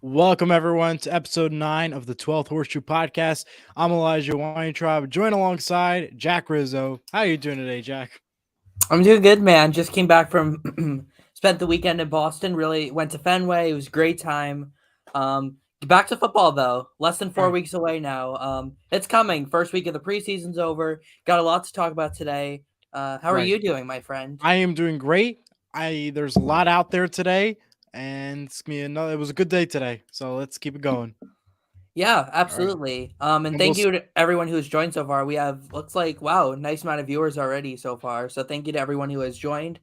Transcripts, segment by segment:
Welcome everyone to episode 9 of the 12th Horseshoe podcast. I'm Elijah Weintraub, joined alongside Jack Rizzo. How are you doing today, Jack? I'm doing good, man. Just came back from spent the weekend in Boston. Really went to Fenway. It was a great time. Back to football though. Less than All 4 weeks away now. It's coming. First week of the preseason's over. Got a lot to talk about today. How are right. you doing, my friend? I am doing great. There's a lot out there today, and it was a good day today. So let's keep it going. Yeah, All right. absolutely. And And we'll thank you to everyone who's joined so far. We have looks like wow, nice amount of viewers already so far. So thank you to everyone who has joined.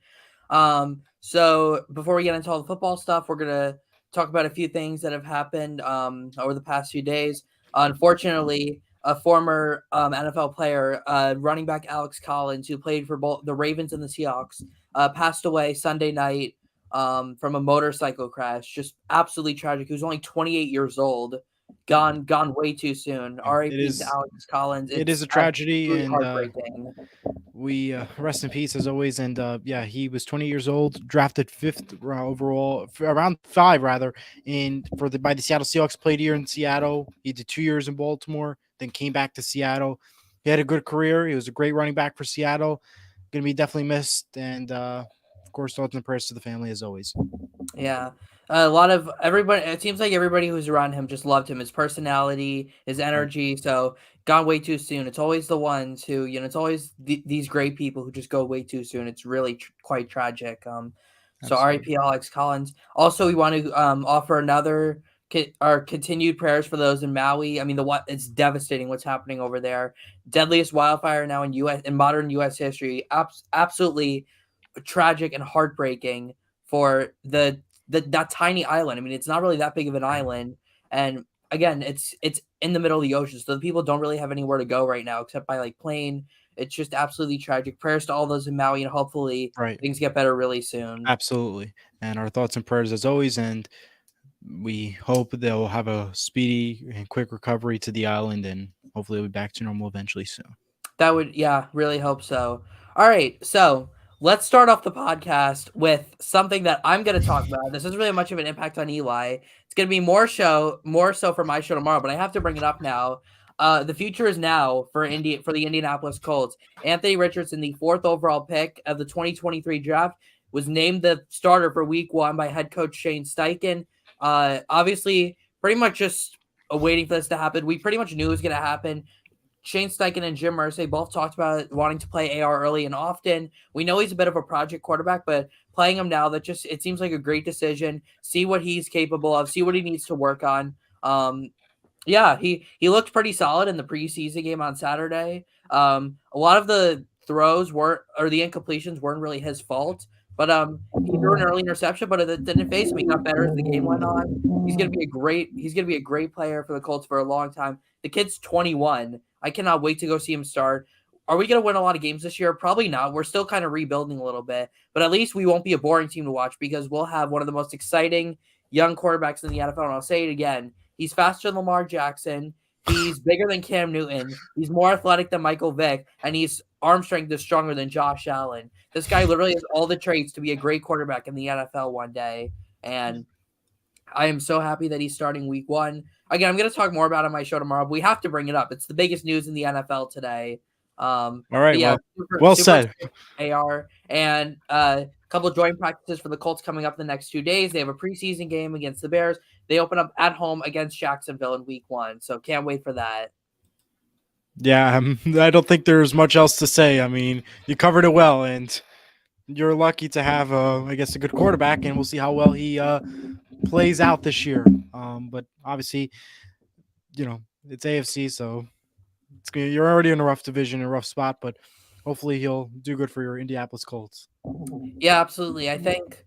So before we get into all the football stuff, we're gonna talk about a few things that have happened over the past few days. Unfortunately, a former NFL player, running back Alex Collins, who played for both the Ravens and the Seahawks, passed away Sunday night from a motorcycle crash. Just absolutely tragic. He was only 28 years old. Gone way too soon. it R.I.P. to is Alex Collins. it is It's a tragedy, absolutely and heartbreaking. we rest in peace as always. And yeah, he was 20 years old, drafted fifth overall, around five rather, in for the by the Seattle Seahawks. Played here in Seattle. He did 2 years in Baltimore, then came back to Seattle. He had a good career. He was a great running back for Seattle. Going to be definitely missed, and of course, thoughts and prayers to the family as always. Yeah. A lot of everybody, it seems like everybody who's around him just loved him, his personality, his Right, energy. So, gone way too soon. It's always the ones who, it's always these great people who just go way too soon. It's really quite tragic. So absolutely. R.I.P. Alex Collins. Also, we want to offer another our continued prayers for those in Maui. I mean, it's devastating what's happening over there. Deadliest wildfire now in modern U.S. history. Absolutely tragic and heartbreaking for that tiny island. I mean, it's not really that big of an Right, island, and again, it's in the middle of the ocean, so the people don't really have anywhere to go right now except by like plane. It's just absolutely tragic. Prayers to all those in Maui, and hopefully right, things get better really soon. absolutely. And our thoughts and prayers as always. And we hope they'll have a speedy and quick recovery to the island, and hopefully they'll be back to normal eventually soon. That would, yeah, really hope so. All right, so let's start off the podcast with something that I'm going to talk about. This isn't really much of an impact on Eli. It's going to be more so for my show tomorrow, but I have to bring it up now. The future is now for the Indianapolis Colts. Anthony Richardson, the fourth overall pick of the 2023 draft, was named the starter for Week 1 by head coach Shane Steichen. Obviously, pretty much just waiting for this to happen. We pretty much knew it was going to happen. Shane Steichen and Jim Irsay both talked about wanting to play AR early and often. We know he's a bit of a project quarterback, but playing him now, it seems like a great decision. See what he's capable of, see what he needs to work on. Yeah, he looked pretty solid in the preseason game on Saturday. A lot of the throws were or the incompletions weren't really his fault, but he threw an early interception, but it didn't face him. He got better as the game went on. He's gonna be a great player for the Colts for a long time. The kid's 21. I cannot wait to go see him start. Are we going to win a lot of games this year? Probably not. We're still kind of rebuilding a little bit, but at least we won't be a boring team to watch because we'll have one of the most exciting young quarterbacks in the NFL. And I'll say it again. He's faster than Lamar Jackson. He's bigger than Cam Newton. He's more athletic than Michael Vick, and his arm strength is stronger than Josh Allen. This guy literally has all the traits to be a great quarterback in the NFL one day. And I am so happy that he's starting Week 1. Again, I'm going to talk more about it on my show tomorrow, but we have to bring it up. It's the biggest news in the NFL today. All But right, yeah, well, super well super said. excited AR and a couple of joint practices for the Colts coming up the next 2 days. They have a preseason game against the Bears. They open up at home against Jacksonville in Week 1, so can't wait for that. Yeah, I don't think there's much else to say. I mean, you covered it well, and you're lucky to have, I guess, a good quarterback, and we'll see how well he plays out this year. But obviously, it's AFC, so you're already in a rough division, a rough spot, but hopefully he'll do good for your Indianapolis Colts. Yeah, absolutely. I think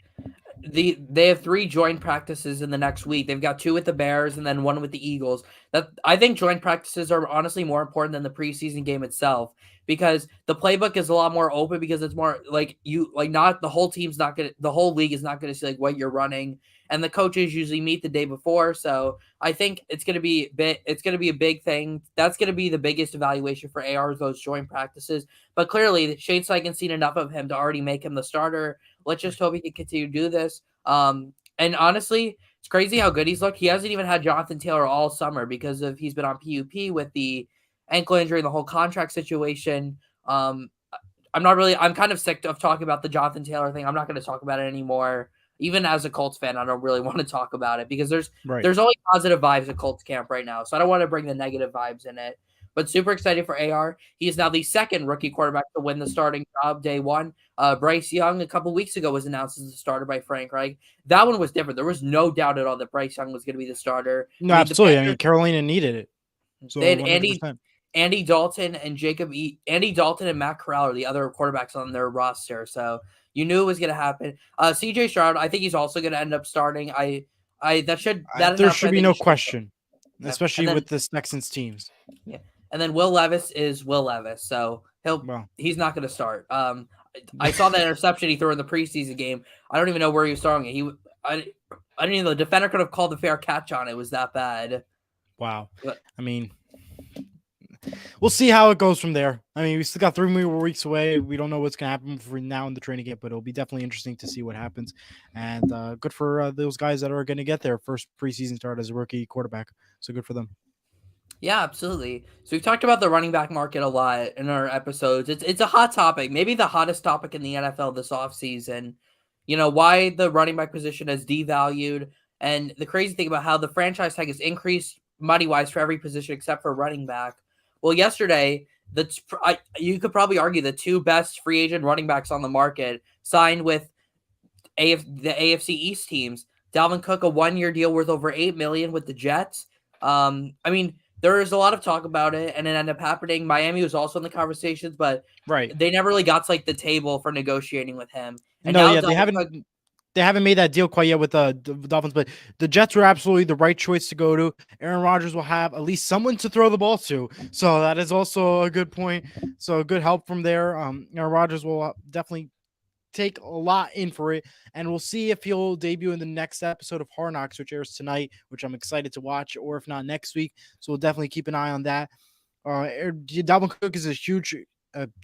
they have 3 joint practices in the next week. They've got 2 with the Bears and then 1 with the Eagles. That I think joint practices are honestly more important than the preseason game itself because the playbook is a lot more open because it's more like not the whole team's not gonna the whole league is not gonna see like what you're running and the coaches usually meet the day before. So I think it's gonna be a big thing. That's gonna be the biggest evaluation for AR those joint practices. But clearly Shane Steichen's seen enough of him to already make him the starter. Let's just hope he can continue to do this. And honestly, it's crazy how good he's looked. He hasn't even had Jonathan Taylor all summer because of he's been on PUP with the ankle injury and the whole contract situation. I'm kind of sick of talking about the Jonathan Taylor thing. I'm not going to talk about it anymore. Even as a Colts fan, I don't really want to talk about it because there's only positive vibes at Colts camp right now. So I don't want to bring the negative vibes in it. But super excited for AR. He is now the second rookie quarterback to win the starting job day one. Bryce Young a couple weeks ago was announced as the starter by Frank Reich. That one was different. There was no doubt at all that Bryce Young was going to be the starter. No, absolutely. I mean, Carolina needed it. So they had 100%. Andy Dalton and Andy Dalton and Matt Corral are the other quarterbacks on their roster. So you knew it was going to happen. CJ Stroud, I think he's also going to end up starting. There should be no question, especially with this Texans teams. Yeah. And then Will Levis is Will Levis. So he's not going to start. I saw that interception he threw in the preseason game. I don't even know where he was throwing it. I didn't even know the defender could have called the fair catch on it. It was that bad. Wow. I mean, we'll see how it goes from there. I mean, we still got 3 more weeks away. We don't know what's going to happen for now in the training camp, but it'll be definitely interesting to see what happens. And good for those guys that are going to get their first preseason start as a rookie quarterback. So good for them. Yeah, absolutely. So we've talked about the running back market a lot in our episodes. It's a hot topic, maybe the hottest topic in the NFL this offseason. You know, why the running back position has devalued, and the crazy thing about how the franchise tag has increased money-wise for every position except for running back. Well, yesterday, you could probably argue the 2 best free agent running backs on the market signed with the AFC East teams. Dalvin Cook, a 1-year deal worth over $8 million with the Jets. I mean, there was a lot of talk about it, and it ended up happening. Miami was also in the conversations, but they never really got to like the table for negotiating with him. And they haven't made that deal quite yet with the Dolphins, but the Jets were absolutely the right choice to go to. Aaron Rodgers will have at least someone to throw the ball to, so that is also a good point. So good help from there. Aaron Rodgers will definitely take a lot in for it, and we'll see if he'll debut in the next episode of Hard Knocks, which airs tonight, which I'm excited to watch, or if not next week. So we'll definitely keep an eye on that. Dalvin Cook is a huge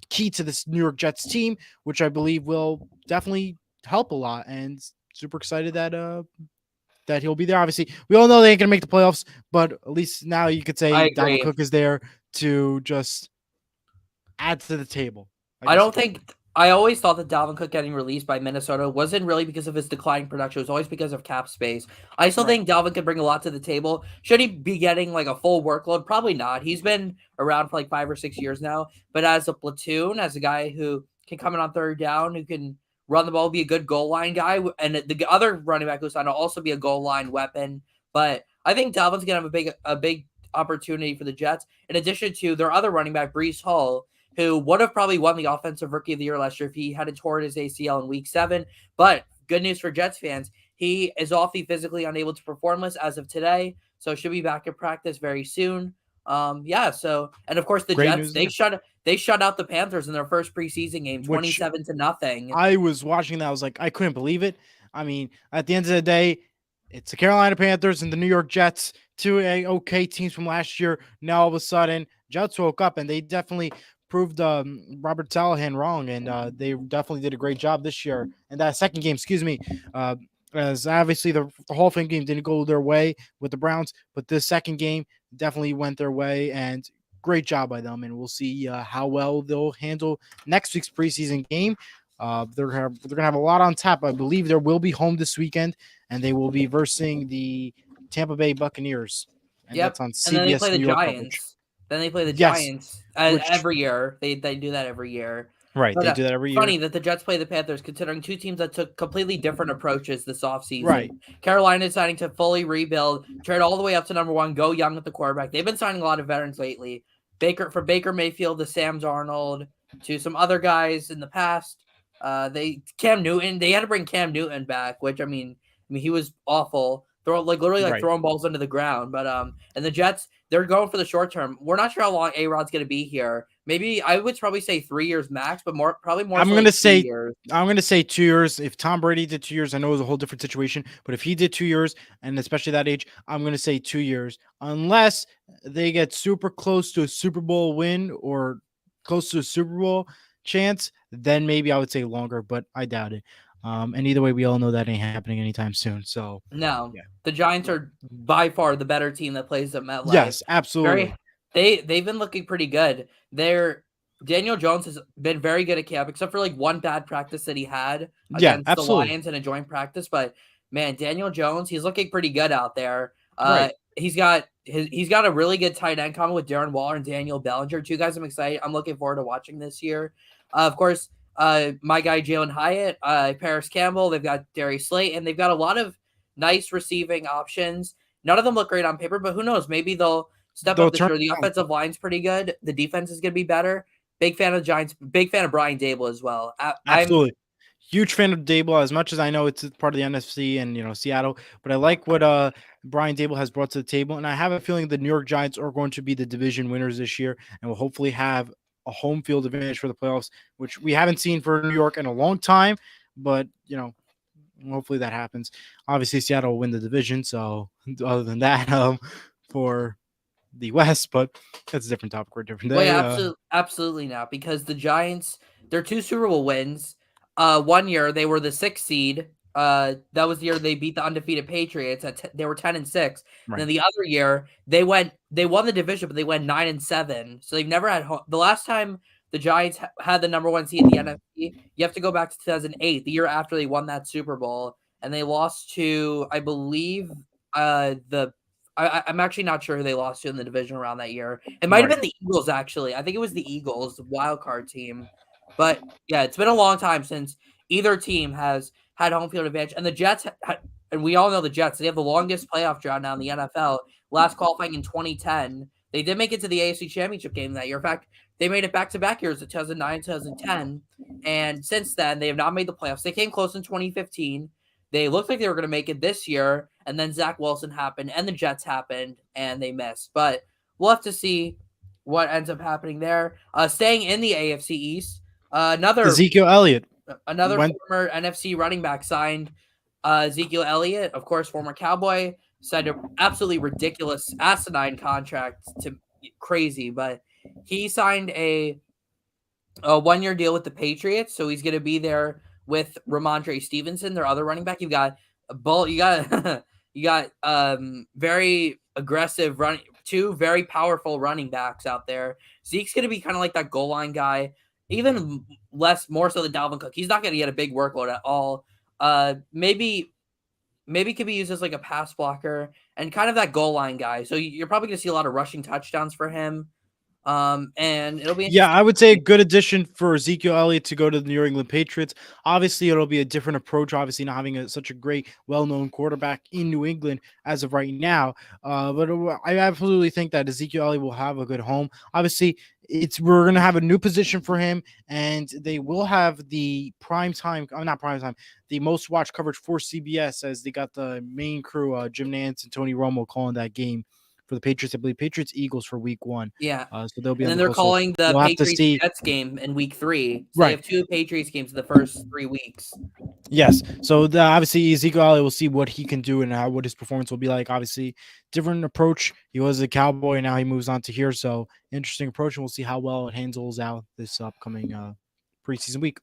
key to this New York Jets team, which I believe will definitely help a lot, and super excited that he'll be there. Obviously, we all know they ain't gonna make the playoffs, but at least now you could say Dalvin Cook is there to just add to the table. I always thought that Dalvin Cook getting released by Minnesota wasn't really because of his declining production. It was always because of cap space. I still think Dalvin could bring a lot to the table. Should he be getting like a full workload? Probably not. He's been around for like 5 or 6 years now. But as a platoon, as a guy who can come in on third down, who can run the ball, be a good goal line guy, and the other running back who's signed will also be a goal line weapon. But I think Dalvin's going to have a big opportunity for the Jets, in addition to their other running back, Breece Hall, who would have probably won the Offensive Rookie of the Year last year if he hadn't torn his ACL in Week 7. But good news for Jets fans, he is off the physically unable to perform list as of today, so should be back in practice very soon. So, and of course the Jets, they shut out the Panthers in their first preseason game, 27-0. I was watching that, I was like, I couldn't believe it. I mean, at the end of the day, it's the Carolina Panthers and the New York Jets, 2 okay teams from last year. Now all of a sudden, Jets woke up and they definitely proved Robert Salahan wrong, and they definitely did a great job this year. And that second game, as obviously the Hall of Fame game didn't go their way with the Browns, but this second game definitely went their way, and great job by them. And we'll see how well they'll handle next week's preseason game. They're gonna have a lot on tap. I believe there will be home this weekend, and they will be versing the Tampa Bay Buccaneers. And that's on CBS. And then they play the Giants. Then they play the Giants every year. They do that every year. Right, they do that every year. Funny that the Jets play the Panthers, considering 2 teams that took completely different approaches this offseason. Right. Carolina deciding to fully rebuild, trade all the way up to number 1, go young with the quarterback. They've been signing a lot of veterans lately. Baker Mayfield to Sam Darnold to some other guys in the past. Cam Newton. They had to bring Cam Newton back, which I mean he was awful. Throwing balls into the ground. But and the Jets, they're going for the short term. We're not sure how long A-Rod's going to be here. Maybe I would probably say 3 years max, but probably more. I'm going to say 2 years. If Tom Brady did 2 years, I know it was a whole different situation. But if he did 2 years, and especially that age, I'm going to say 2 years, unless they get super close to a Super Bowl win or close to a Super Bowl chance. Then maybe I would say longer, but I doubt it. And either way, we all know that ain't happening anytime soon. So No, yeah, the Giants are by far the better team that plays at MetLife. yes, absolutely. Very, they've been looking pretty good. Daniel Jones has been very good at camp, except for like one bad practice that he had Yeah, against the absolutely. Lions in a joint practice. But man, Daniel Jones, he's looking pretty good out there. Right. He's got a really good tight end coming with Darren Waller and Daniel Bellinger. Two guys I'm excited. I'm looking forward to watching this year. Of course, my guy Jalen Hyatt, Paris Campbell. They've got Darius Slayton. They've got a lot of nice receiving options. None of them look great on paper, but who knows? Maybe they'll step They'll up this turn year. The around. offensive line's pretty good. The defense is going to be better. Big fan of the Giants. Big fan of Brian Dable as well. I'm Absolutely. Huge fan of Dable, as much as I know it's part of the NFC and Seattle, but I like what Brian Dable has brought to the table, and I have a feeling the New York Giants are going to be the division winners this year, and will hopefully have a home field advantage for the playoffs, which we haven't seen for New York in a long time. But hopefully that happens. Obviously, Seattle will win the division. So other than that, for the West, but that's a different topic for a different Well, day. yeah, absolutely not, because the Giants, their two Super Bowl wins. One year they were the 6th seed. That was the year they beat the undefeated Patriots. They were 10-6. And then Right. the other year they won the division, but they went 9-7. So they've never had the last time the Giants had the number 1 seed in the NFC. You have to go back to 2008, the year after they won that Super Bowl, and they lost to, I believe, I'm actually not sure who they lost to in the division around that year. It might have Right. been the Eagles, actually. I think it was the Eagles, the wild card team. But yeah, it's been a long time since either team has had home field advantage. And the Jets, and we all know the Jets, they have the longest playoff drought now in the NFL. Last qualifying in 2010. They did make it to the AFC Championship game that year. In fact, they made it back-to-back years, 2009, 2010. And since then, they have not made the playoffs. They came close in 2015. They looked like they were going to make it this year, and then Zach Wilson happened, and the Jets happened, and they missed. But we'll have to see what ends up happening there. Staying in the AFC East, another Ezekiel Elliott went. former NFC running back signed, Ezekiel Elliott, of course, former Cowboy, signed an absolutely ridiculous, asinine contract, to crazy, but he signed a 1-year deal with the Patriots, so he's going to be there with Ramondre Stevenson, their other running back. You got you got very aggressive two very powerful running backs out there. Zeke's going to be kind of like that goal line guy, even more so than Dalvin Cook. He's not going to get a big workload at all. Maybe could be used as like a pass blocker and kind of that goal line guy. So you're probably going to see a lot of rushing touchdowns for him. And it'll be Yeah, interesting. I would say a good addition for Ezekiel Elliott to go to the New England Patriots. Obviously, it'll be a different approach. Obviously, not having such a great, well-known quarterback in New England as of right now. But I absolutely think that Ezekiel Elliott will have a good home. Obviously, we're gonna have a new position for him, and they will have the prime time. Not prime time. The most watched coverage for CBS, as they got the main crew, Jim Nantz and Tony Romo, calling that game for the Patriots. I believe Patriots Eagles for Week 1. Yeah. So they'll be And on then the they're call. So calling the we'll have to Patriots see. Jets game in week 3. So they Right. have 2 Patriots games in the first 3 weeks. Yes. So obviously Ezekiel Elliott, will see what he can do and what his performance will be like. Obviously, different approach. He was a Cowboy, and now he moves on to here. So interesting approach, and we'll see how well it handles out this upcoming preseason week.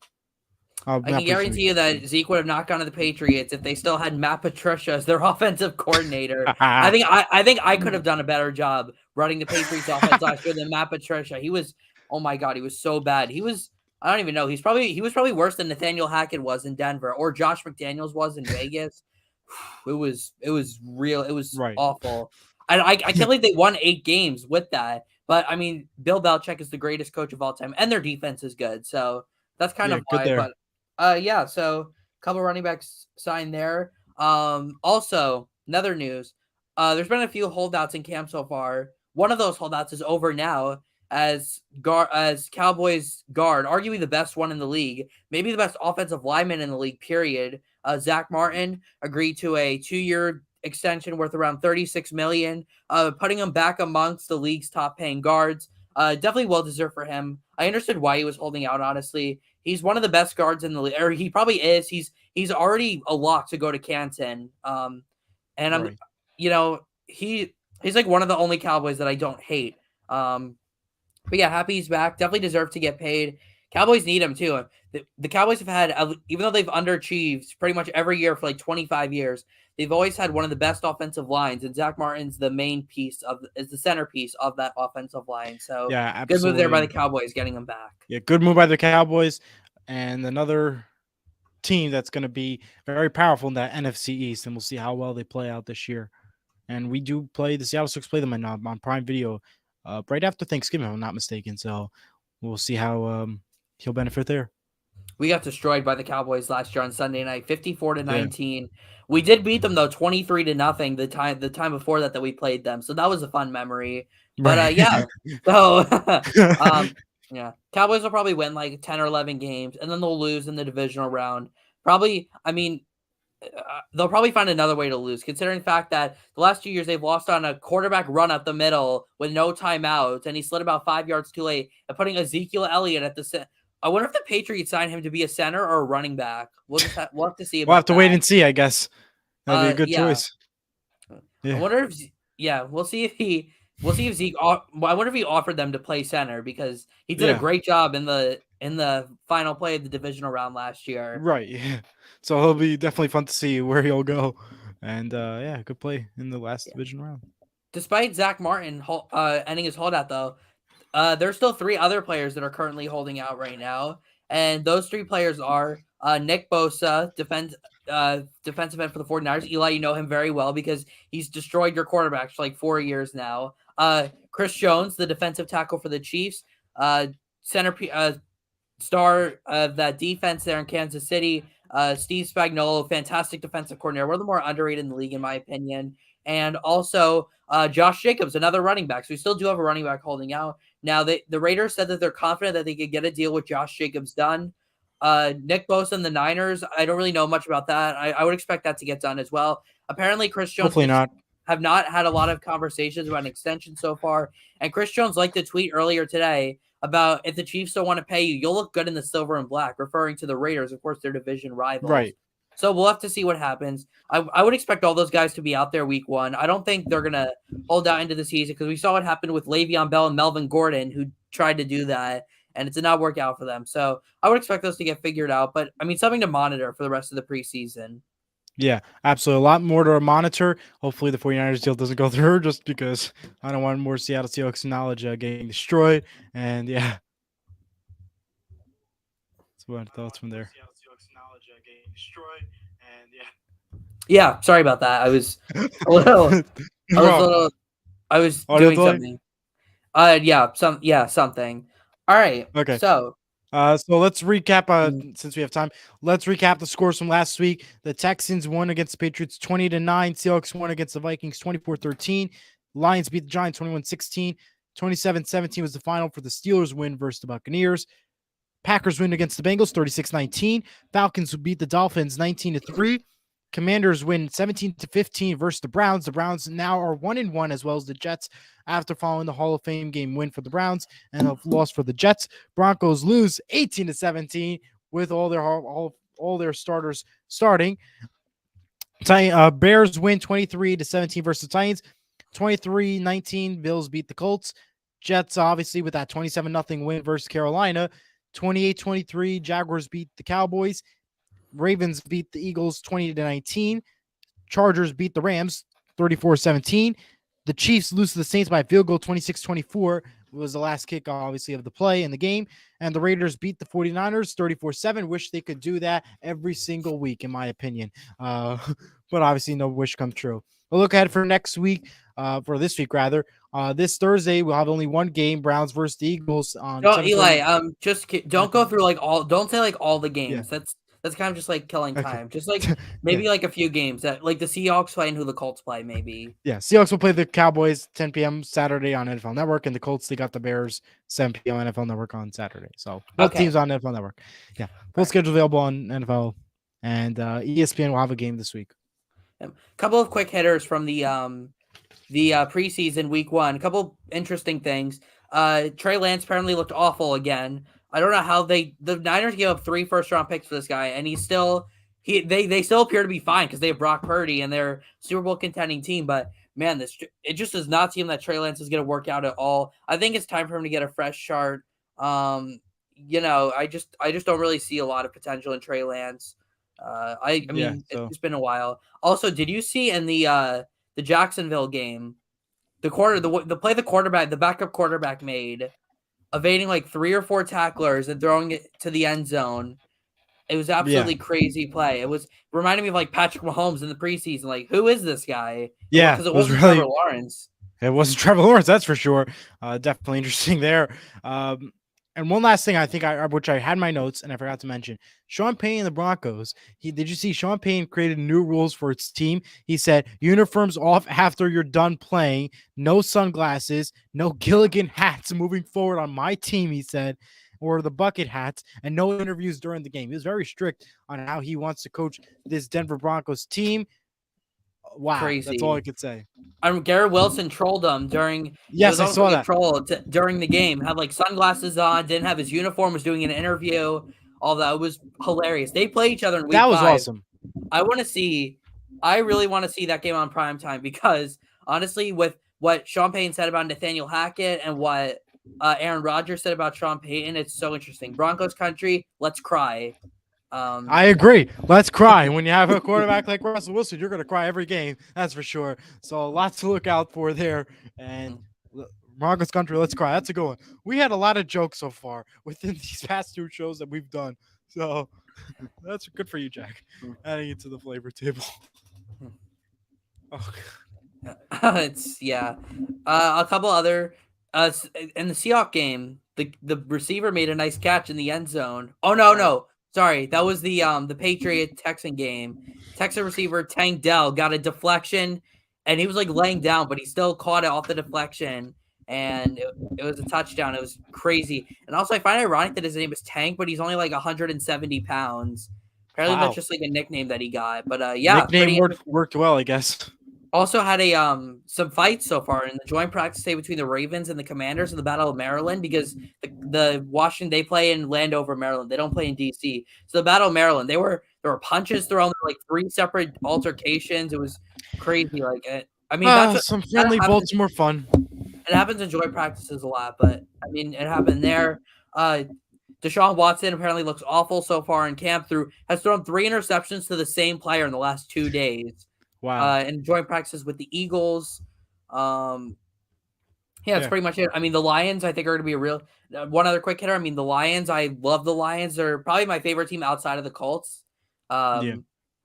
I Not can preseason week. guarantee you that Zeke would have not gone to the Patriots if they still had Matt Patricia as their offensive coordinator. I think I could have done a better job running the Patriots offense last year than Matt Patricia. He was, oh my god, he was so bad. I don't even know. He was probably worse than Nathaniel Hackett was in Denver, or Josh McDaniels was in Vegas. It was real. It was Right. awful. I can't believe they won 8 games with that. But I mean, Bill Belichick is the greatest coach of all time, and their defense is good. So that's kind Yeah, of good why. there. But yeah, so a couple running backs signed there. Also, another news. There's been a few holdouts in camp so far. One of those holdouts is over now as Cowboys guard, arguably the best one in the league, maybe the best offensive lineman in the league, period. Zach Martin agreed to a 2-year extension worth around $36 million, putting him back amongst the league's top paying guards. Definitely well deserved for him. I understood why he was holding out, honestly. He's one of the best guards in the league, or he probably is. He's already a lock to go to Canton. And I'm, Right. he's like one of the only Cowboys that I don't hate. But yeah, happy he's back. Definitely deserved to get paid. Cowboys need him too. the Cowboys have had, even though they've underachieved pretty much every year for like 25 years, they've always had one of the best offensive lines, and Zach Martin's the main piece is the centerpiece of that offensive line. So Yeah, good move there by the absolutely. Cowboys getting him back. Yeah, good move by the Cowboys, and another team that's going to be very powerful in that NFC East, and we'll see how well they play out this year. And we do play the Seattle Seahawks play them on Prime Video right after Thanksgiving, if I'm not mistaken. So we'll see how he'll benefit there. We got destroyed by the Cowboys last year on Sunday night, 54-19. Yeah. We did beat them though, 23-0 the time before that we played them. So that was a fun memory. But right. Yeah. So yeah. Cowboys will probably win like 10 or 11 games, and then they'll lose in the divisional round. Probably, I mean, they'll probably find another way to lose, considering the fact that the last 2 years they've lost on a quarterback run up the middle with no timeouts, and he slid about 5 yards too late, and putting Ezekiel Elliott at the I wonder if the Patriots sign him to be a center or a running back. We'll have to see about We'll have to that. wait and see, I guess. That'd be a good Yeah. choice. Yeah. I wonder if we'll see if Zeke. I wonder if he offered them to play center, because he did a great job in the final play of the divisional round last year. Right. Yeah. So it'll be definitely fun to see where he'll go, and yeah, good play in the last division round. Despite Zach Martin ending his holdout, though, there's still 3 other players that are currently holding out right now, and those 3 players are Nick Bosa, defensive end for the 49ers. Eli, you know him very well because he's destroyed your quarterbacks for like 4 years now. Chris Jones, the defensive tackle for the Chiefs, star of that defense there in Kansas City. Steve Spagnuolo, fantastic defensive coordinator, one of the more underrated in the league, in my opinion. And also Josh Jacobs, another running back. So we still do have a running back holding out. Now, the Raiders said that they're confident that they could get a deal with Josh Jacobs done. Nick Bosa and the Niners, I don't really know much about that. I would expect that to get done as well. Apparently, Chris Jones Hopefully not. have not had a lot of conversations about an extension so far. And Chris Jones liked to tweet earlier today about, if the Chiefs don't want to pay you, you'll look good in the silver and black, referring to the Raiders, of course, their division rivals. Right. So we'll have to see what happens. I would expect all those guys to be out there week 1. I don't think they're going to hold out into the season, because we saw what happened with Le'Veon Bell and Melvin Gordon, who tried to do that, and it did not work out for them. So I would expect those to get figured out. But, I mean, something to monitor for the rest of the preseason. Yeah, absolutely. A lot more to monitor. Hopefully the 49ers deal doesn't go through, just because I don't want more Seattle Seahawks knowledge getting destroyed. And yeah. So what thoughts from there? Yeah, sorry about that. I was a little I was doing something. Something. All right. Okay. So let's recap. Since we have time, let's recap the scores from last week. The Texans won against the Patriots 20-9. Seahawks won against the Vikings 24-13. Lions beat the Giants 21-16. 27-17 was the final for the Steelers win versus the Buccaneers. Packers win against the Bengals 36-19. Falcons beat the Dolphins 19-3. Commanders win 17-15 versus the Browns. The Browns now are 1-1, as well as the Jets, after following the Hall of Fame game win for the Browns and a loss for the Jets. Broncos lose 18-17 with all their starters starting. Bears win 23-17 versus the Titans. 23-19, Bills beat the Colts. Jets, obviously, with that 27-0 win versus Carolina. 28-23, Jaguars beat the Cowboys. Ravens beat the Eagles 20-19. Chargers beat the Rams 34-17. The Chiefs lose to the Saints by a field goal 26-24. It was the last kick, obviously, of the play in the game. And the Raiders beat the 49ers 34-7. Wish they could do that every single week, in my opinion. But obviously, no wish come true. We'll look ahead for next week, for this week, rather. This Thursday, we'll have only one game, Browns versus the Eagles. Eli, don't go through don't say all the games. Yeah. That's kind of just like killing time. Okay. Just like maybe like a few games that like the Seahawks play and who the Colts play, maybe. Yeah, Seahawks will play the Cowboys 10 p.m. Saturday on NFL Network, and the Colts, they got the Bears 7 p.m. NFL Network on Saturday. So both teams on NFL Network. Yeah, full schedule available on NFL, and ESPN will have a game this week. A couple of quick hitters from the preseason week 1. A couple interesting things. Trey Lance apparently looked awful again. I don't know how the Niners gave up 3 first-round picks for this guy, and they still appear to be fine because they have Brock Purdy and they're Super Bowl contending team. But man, it just does not seem that Trey Lance is going to work out at all. I think it's time for him to get a fresh start. I just don't really see a lot of potential in Trey Lance. I Yeah. mean, So it's been a while. Also, did you see in the Jacksonville game the play the backup quarterback made, evading like 3 or 4 tacklers and throwing it to the end zone? It was yeah, absolutely crazy play. It was reminding me of like Patrick Mahomes in the preseason. Like, who is this guy? yeah. Because It it was wasn't Trevor really. Lawrence. It wasn't Trevor Lawrence, that's for sure. Definitely interesting there. Um, and one last thing, I think which I had in my notes and I forgot to mention, Sean Payton and the Broncos. Did you see Sean Payton created new rules for its team? He said uniforms off after you're done playing, no sunglasses, no Gilligan hats moving forward on my team. He said, or the bucket hats, and no interviews during the game. He was very strict on how he wants to coach this Denver Broncos team. Wow, that's all I Crazy. could say. Garrett Wilson trolled him during. It Yes, was I almost saw like a that. troll during the game. Had like sunglasses on, didn't have his uniform, was doing an interview. All that, it was hilarious. They play each other in That week was 5. awesome. I want to see. I really want to see that game on prime time because honestly, with what Sean Payton said about Nathaniel Hackett and what Aaron Rodgers said about Sean Payton, it's so interesting. Broncos country, let's cry. I agree. Let's cry. When you have a quarterback like Russell Wilson, you're going to cry every game. That's for sure. So lots to look out for there. And Broncos country, let's cry. That's a good one. We had a lot of jokes so far within these past 2 shows that we've done. So that's good for you, Jack. Adding it to the flavor table. Oh, It's a couple other in the Seahawks game, the receiver made a nice catch in the end zone. Oh no, right. no. Sorry, that was the Patriot Texan game. Texan receiver Tank Dell got a deflection and he was like laying down, but he still caught it off the deflection and it was a touchdown. It was crazy. And also I find it ironic that his name is Tank, but he's only like 170 pounds. Apparently that's Wow. just like a nickname that he got. But yeah, Nickname pretty interesting. worked well, I guess. Also had a some fights so far in the joint practice day between the Ravens and the Commanders in the Battle of Maryland because the Washington they play in Landover, Maryland. They don't play in DC. So the Battle of Maryland, there were punches thrown, like 3 separate altercations. It was crazy. Like I mean, Some that friendly happens. Baltimore fun. It happens in joint practices a lot, but I mean, it happened there. Deshaun Watson apparently looks awful so far in camp. Has thrown 3 interceptions to the same player in the last 2 days. Wow. And joint practices with the Eagles. That's Yeah. pretty much it. I mean, the Lions, I think, are going to be a real one other quick hitter. I mean, the Lions, I love the Lions. They're probably my favorite team outside of the Colts. Yeah.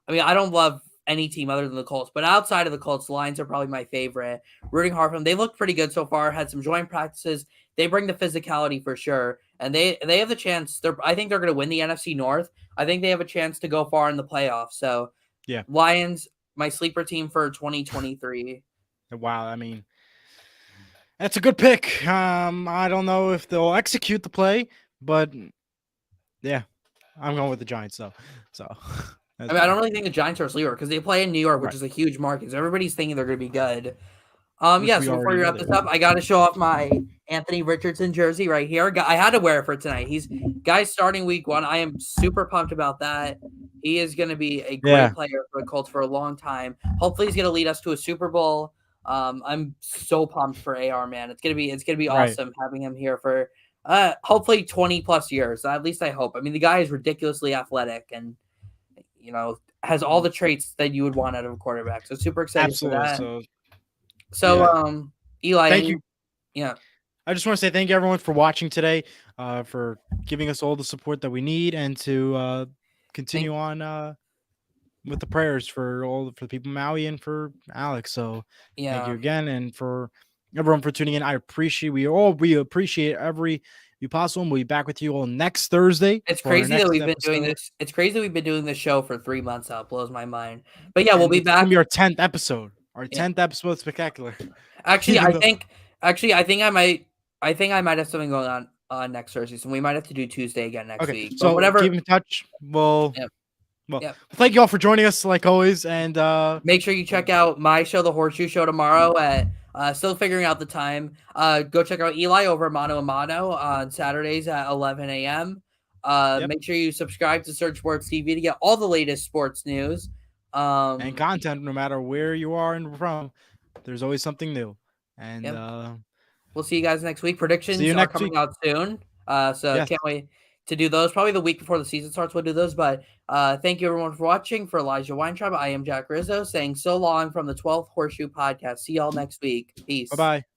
I mean, I don't love any team other than the Colts, but outside of the Colts, the Lions are probably my favorite. Rooting hard for them. They look pretty good so far. Had some joint practices. They bring the physicality for sure, and they have the chance. I think they're going to win the NFC North. I think they have a chance to go far in the playoffs. So, Yeah. Lions, my sleeper team for 2023. Wow. I mean, that's a good pick. I don't know if they'll execute the play, but yeah, I'm going with the Giants though. So I mean, I don't really think the Giants are a sleeper because they play in New York, which right, is a huge market. So everybody's thinking they're going to be good. which Yeah. we So before already we know wrap they this are. up, I got to show off my Anthony Richardson jersey right here. I had to wear it for tonight. Guy's starting week 1. I am super pumped about that. He is going to be a great Yeah. player for the Colts for a long time. Hopefully, he's going to lead us to a Super Bowl. I'm so pumped for AR, man. It's gonna be Right. awesome having him here for hopefully 20 plus years. At least I hope. I mean, the guy is ridiculously athletic and has all the traits that you would want out of a quarterback. So super excited for Absolutely. that. So yeah. Eli, Thank you. Yeah. I just want to say thank you everyone for watching today, for giving us all the support that we need, and to continue on with the prayers for the people in Maui and for Alex. So thank you again, and for everyone for tuning in. We appreciate every you possible. We'll be back with you all next Thursday. It's for our crazy that next we've been doing episode. this. It's crazy that we've been doing this show for 3 months now. It blows my mind. But yeah, we'll And be it's gonna back. be our 10th episode. Our 10th episode, spectacular. Actually, I think I might have something going on next Thursday, so we might have to do Tuesday again next week. But So whatever. keep in touch. Well, thank you all for joining us like always, and make sure you check out my show, The Horseshoe Show, tomorrow at still figuring out the time. Go check out Eli over at Mano a Mano on Saturdays at 11 a.m. Make sure you subscribe to Search Sports TV to get all the latest sports news and content, no matter where you are and from. There's always something new. And we'll see you guys next week. Predictions are coming out soon. So Yes. can't wait to do those. Probably the week before the season starts, we'll do those. But thank you everyone for watching. For Elijah Weintraub, I am Jack Rizzo saying so long from the 12th Horseshoe podcast. See y'all next week. Peace. Bye-bye.